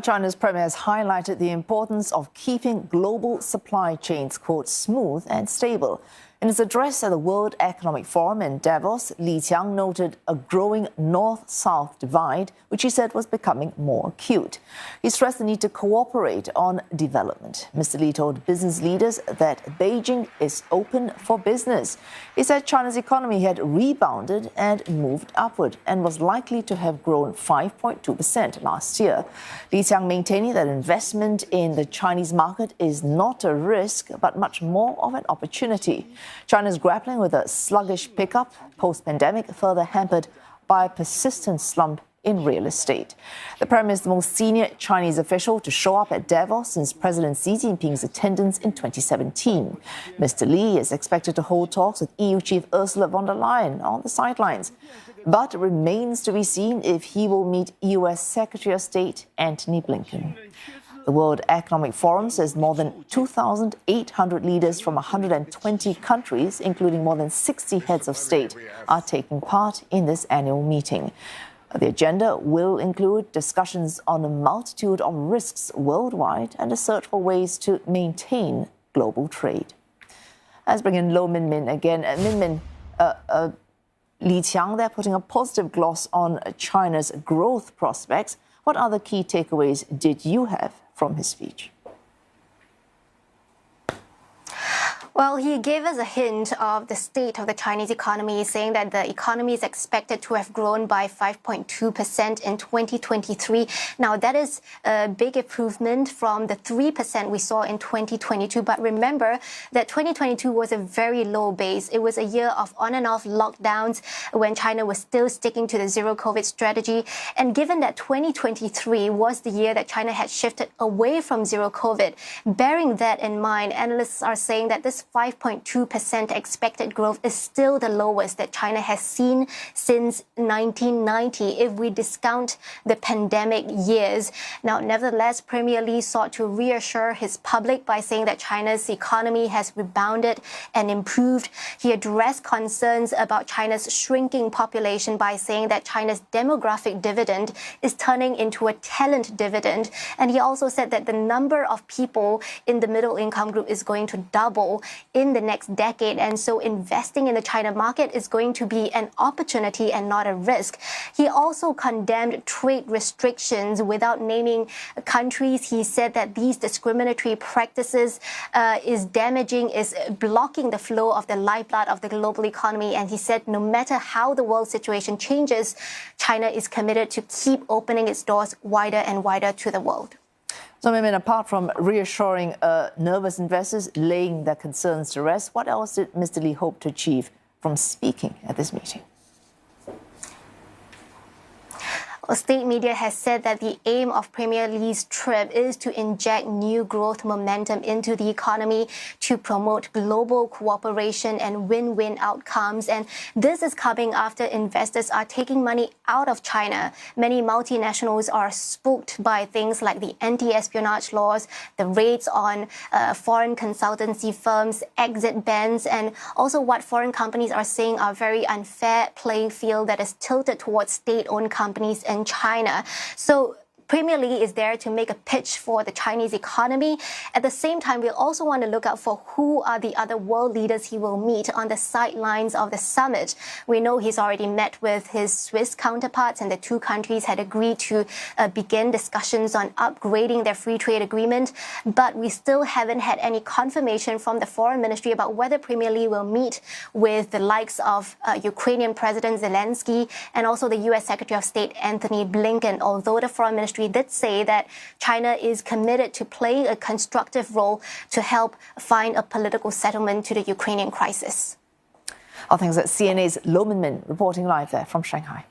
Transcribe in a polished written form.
China's premier has highlighted the importance of keeping global supply chains, quote, smooth and stable. In his address at the World Economic Forum in Davos, Li Qiang noted a growing north-south divide, which he said was becoming more acute. He stressed the need to cooperate on development. Mr. Li told business leaders that Beijing is open for business. He said China's economy had rebounded and moved upward and was likely to have grown 5.2% last year. Li Qiang maintaining that investment in the Chinese market is not a risk, but much more of an opportunity. China is grappling with a sluggish pickup post-pandemic, further hampered by a persistent slump in real estate. The Premier is the most senior Chinese official to show up at Davos since President Xi Jinping's attendance in 2017. Mr. Li is expected to hold talks with EU Chief Ursula von der Leyen on the sidelines. But it remains to be seen if he will meet US Secretary of State Antony Blinken. The World Economic Forum says more than 2,800 leaders from 120 countries, including more than 60 heads of state, are taking part in this annual meeting. The agenda will include discussions on a multitude of risks worldwide and a search for ways to maintain global trade. Let's bring in Lo Min again. Min, Li Qiang, they're putting a positive gloss on China's growth prospects. What other key takeaways did you have from his speech? Well, he gave us a hint of the state of the Chinese economy, saying that the economy is expected to have grown by 5.2% in 2023. Now, that is a big improvement from the 3% we saw in 2022. But remember that 2022 was a very low base. It was a year of on and off lockdowns when China was still sticking to the zero COVID strategy. And given that 2023 was the year that China had shifted away from zero COVID, bearing that in mind, analysts are saying that this 5.2% expected growth is still the lowest that China has seen since 1990 if we discount the pandemic years. Now, nevertheless, Premier Li sought to reassure his public by saying that China's economy has rebounded and improved. He addressed concerns about China's shrinking population by saying that China's demographic dividend is turning into a talent dividend. And he also said that the number of people in the middle income group is going to double in the next decade. And so investing in the China market is going to be an opportunity and not a risk. He also condemned trade restrictions without naming countries. He said that these discriminatory practices is damaging, is blocking the flow of the lifeblood of the global economy. And he said no matter how the world situation changes, China is committed to keep opening its doors wider and wider to the world. So, Min, apart from reassuring nervous investors, laying their concerns to rest, what else did Mr. Li hope to achieve from speaking at this meeting? Well, state media has said that the aim of Premier Li's trip is to inject new growth momentum into the economy to promote global cooperation and win-win outcomes. And this is coming after investors are taking money out of China. Many multinationals are spooked by things like the anti-espionage laws, the raids on foreign consultancy firms, exit bans, and also what foreign companies are saying are very unfair playing field that is tilted towards state-owned companies in China. So Premier Li is there to make a pitch for the Chinese economy. At the same time, we also want to look out for who are the other world leaders he will meet on the sidelines of the summit. We know he's already met with his Swiss counterparts, and the two countries had agreed to begin discussions on upgrading their free trade agreement. But we still haven't had any confirmation from the foreign ministry about whether Premier Li will meet with the likes of Ukrainian President Zelensky and also the US Secretary of State Antony Blinken, although the foreign ministry did say that China is committed to playing a constructive role to help find a political settlement to the Ukrainian crisis. All thanks to CNA's Lo Min reporting live there from Shanghai.